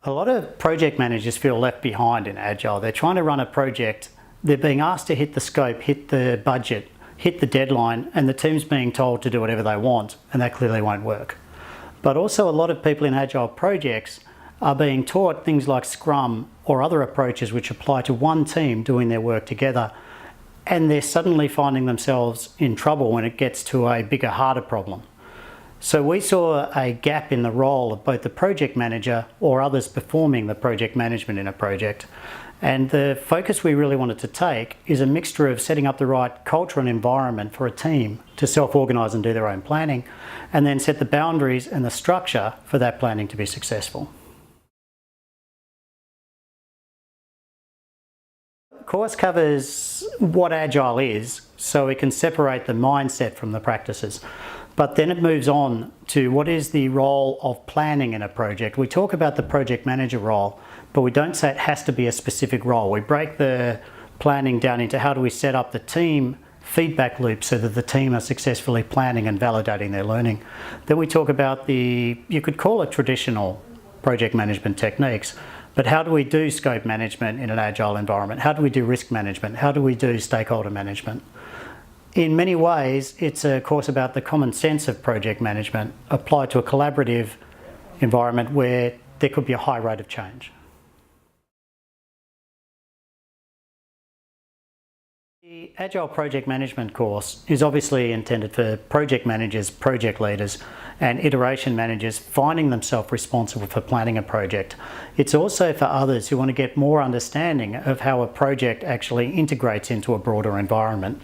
A lot of project managers feel left behind in Agile. They're trying to run a project, they're being asked to hit the scope, hit the budget, hit the deadline, and the team's being told to do whatever they want, and that clearly won't work. But also a lot of people in Agile projects are being taught things like Scrum or other approaches which apply to one team doing their work together, and they're suddenly finding themselves in trouble when it gets to a bigger, harder problem. So we saw a gap in the role of both the project manager or others performing the project management in a project. And the focus we really wanted to take is a mixture of setting up the right culture and environment for a team to self-organise and do their own planning, and then set the boundaries and the structure for that planning to be successful. The course covers what Agile is, so we can separate the mindset from the practices. But then it moves on to what is the role of planning in a project. We talk about the project manager role, but we don't say it has to be a specific role. We break the planning down into how do we set up the team feedback loop so that the team are successfully planning and validating their learning. Then we talk about you could call it traditional project management techniques, but how do we do scope management in an Agile environment? How do we do risk management? How do we do stakeholder management? In many ways, it's a course about the common sense of project management applied to a collaborative environment where there could be a high rate of change. The Agile Project Management course is obviously intended for project managers, project leaders, and iteration managers finding themselves responsible for planning a project. It's also for others who want to get more understanding of how a project actually integrates into a broader environment,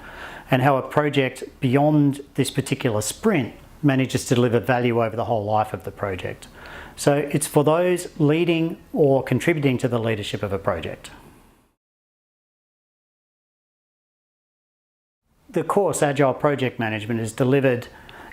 and how a project beyond this particular sprint manages to deliver value over the whole life of the project. So it's for those leading or contributing to the leadership of a project. The course Agile Project Management is delivered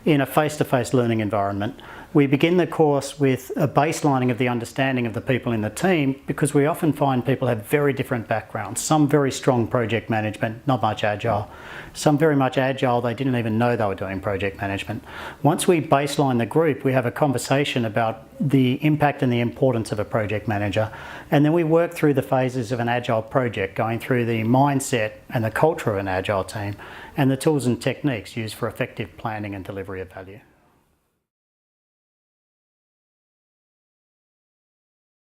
in a face-to-face learning environment. We begin the course with a baselining of the understanding of the people in the team, because we often find people have very different backgrounds. Some very strong project management, not much Agile. Some very much Agile, they didn't even know they were doing project management. Once we baseline the group, we have a conversation about the impact and the importance of a project manager. And then we work through the phases of an Agile project, going through the mindset and the culture of an Agile team, and the tools and techniques used for effective planning and delivery of value.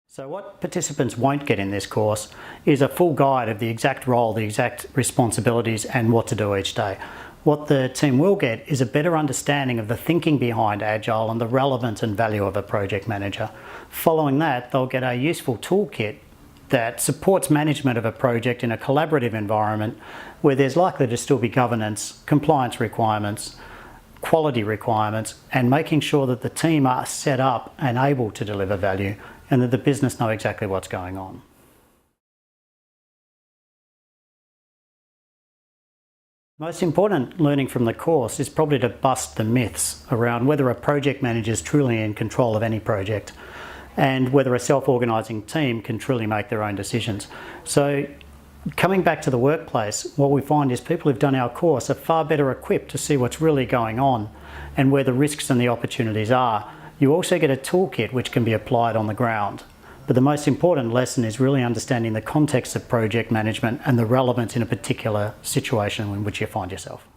So what participants won't get in this course is a full guide of the exact role, the exact responsibilities, and what to do each day. What the team will get is a better understanding of the thinking behind Agile and the relevance and value of a project manager. Following that, they'll get a useful toolkit that supports management of a project in a collaborative environment where there's likely to still be governance, compliance requirements, quality requirements, and making sure that the team are set up and able to deliver value, and that the business know exactly what's going on. Most important learning from the course is probably to bust the myths around whether a project manager is truly in control of any project, and whether a self-organising team can truly make their own decisions. So coming back to the workplace, what we find is people who've done our course are far better equipped to see what's really going on and where the risks and the opportunities are. You also get a toolkit which can be applied on the ground. But the most important lesson is really understanding the context of project management and the relevance in a particular situation in which you find yourself.